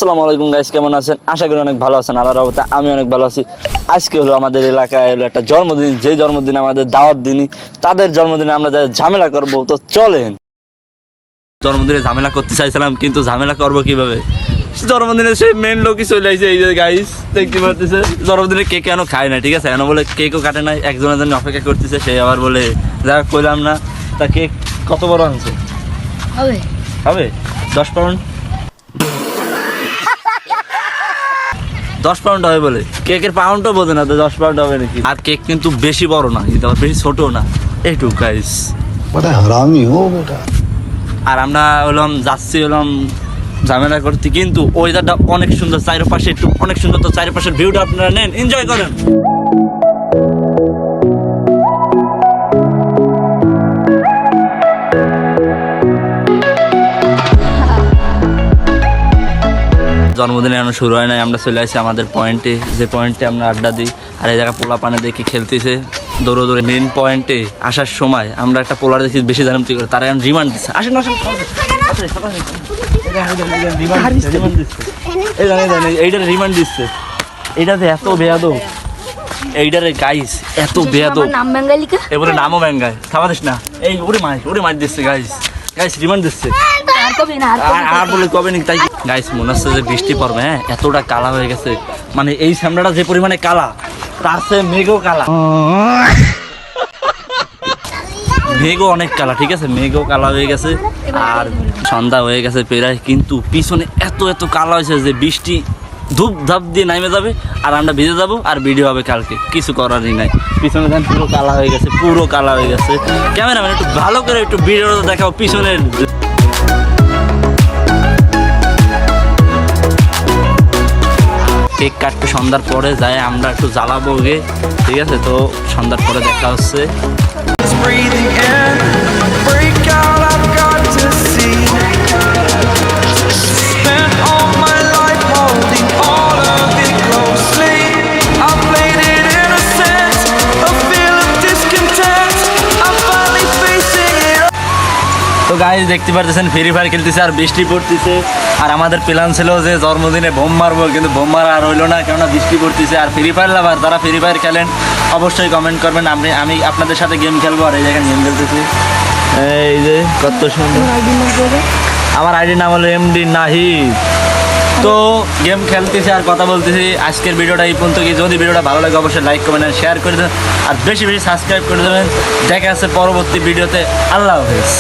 আসসালামু আলাইকুম গাইস, কেমন আছেন? আশা করি অনেক ভালো আছেন। আল্লাহর রহমতে আমি অনেক ভালো আছি। আজকে হলো আমাদের এলাকায় হলো একটা জন্মদিন, যে জন্মদিন আমাদের দাওয়াত দিনই, তাদের জন্মদিনে আমরা যা ঝামেলা করব, তো চলেন। জন্মদিনে ঝামেলা করতে চাইছিলাম, কিন্তু ঝামেলা করবো কিভাবে? জন্মদিনে সেই মেন লোকই চলে আসছে। এই যে গাইস দেখতে পাচ্ছেন, জন্মদিনে কেক কেন খায় না, ঠিক আছে, এনে বলে কেকও কাটে নাই, একজনের জন্য অপেক্ষা করতেছে। সে আবার বলে যা কইলাম না। তা কেক কত বড় আনছে? হবে হবে 10 পাউন্ড। 10 পাউন্ড হবে বলে, কেকের পাউন্ডও বোঝে না, তো 10 পাউন্ড হবে নাকি? আর কেক কিন্তু বেশি বড় না, কিন্তু বেশি ছোট না, এইটুকু গাইস। বড় হারামি হো বেটা। আর আমরা হলাম যাচ্ছি হলাম ঝামেলা করতে, কিন্তু ওয়েদারটা অনেক সুন্দর, চারিপাশে একটু অনেক সুন্দর, তো চারিপাশের ভিউটা আপনারা নেন, এনজয় করেন। জন্মদিনে এখনো শুরু হয় নাই, আমরা চলে আসছি আমাদের পয়েন্টে, যে পয়েন্টে আমরা আড্ডা দিই। আর এই জায়গায় পোলা পানে দেখি খেলতেছে দৌড়ে মেন পয়েন্টে আসার সময় আমরা একটা পোলার দেখি বেশি জানামতি করে, তারা এখন রিমান্ড দিচ্ছে। আসেন আসেন, এইটার রিমান্ড দিচ্ছে। এইটাতে এত বেয়াদব, এইটারে গাইস এত বেয়াদব, নাম বেঙ্গালিকা এবারে নামও ব্যাঙ্গায়, খাওয়া দিস না। এই ওরে মার দিচ্ছে গাইস, গাইস রিমান্ড দিচ্ছে। আর বলে কবে নি তাই গাইস, মনে হচ্ছে যে বৃষ্টি পড়বে। হ্যাঁ, এতটা কালা হয়ে গেছে, মানে এই সামনাটা যে পরিমাণে কালা, তার চেয়ে মেঘও কালা। মেঘও অনেক কালা, ঠিক আছে, মেঘও কালা হয়ে গেছে। আর সন্ধ্যা হয়ে গেছে প্রায়, কিন্তু পিছনে এত এত কালা হয়েছে যে বৃষ্টি ধূপ ধাপ দিয়ে নামে যাবে, আর আমরা ভিজে যাবো, আর ভিডিও হবে কালকে। কিছু করারই নাই, পিছনে ধান পুরো কালা হয়ে গেছে, পুরো কালা হয়ে গেছে। ক্যামেরাম্যান একটু ভালো করে একটু ভিডিওটা দেখাও পিছনের। কেক কাটতে সন্ধ্যার পরে যায়, আমরা একটু জ্বালাবো গে, ঠিক আছে। তো সন্ধ্যার পরে দেখা হচ্ছে। Breathing in, break out, I've got to see. Spent all my life holding all of it closely. I played it innocent, a feel of discontent. I'm finally facing it. তো গাইস দেখতে পারতেছেন ফ্রি ফায়ার খেলতেছে আর বৃষ্টি পড়তেছে। আর আমাদের plan ছিল যে জন্মদিনে বোম মারবো, কিন্তু বোম মারা আর হইলো না, কেননা বৃষ্টি পড়তেছে। আর ফ্রি ফায়ার লাভার, যারা ফ্রি ফায়ার খেলেন অবশ্যই কমেন্ট করবেন, আমি আপনাদের সাথে গেম খেলবো। আর এই জায়গায় গেম খেলতেছি, এই যে কত সুন্দর। আমার আইডির নাম হলো এমডি নাহিদ। তো গেম খেলতেছি আর কথা বলতেছি। আজকের ভিডিওটা এই পর্যন্ত। যদি ভিডিওটা ভালো লাগে অবশ্যই লাইক কমেন্ট আর শেয়ার করে দেবেন, আর বেশি বেশি সাবস্ক্রাইব করে দেবেন। দেখা যাচ্ছে পরবর্তী ভিডিওতে। আল্লাহ হাফেজ।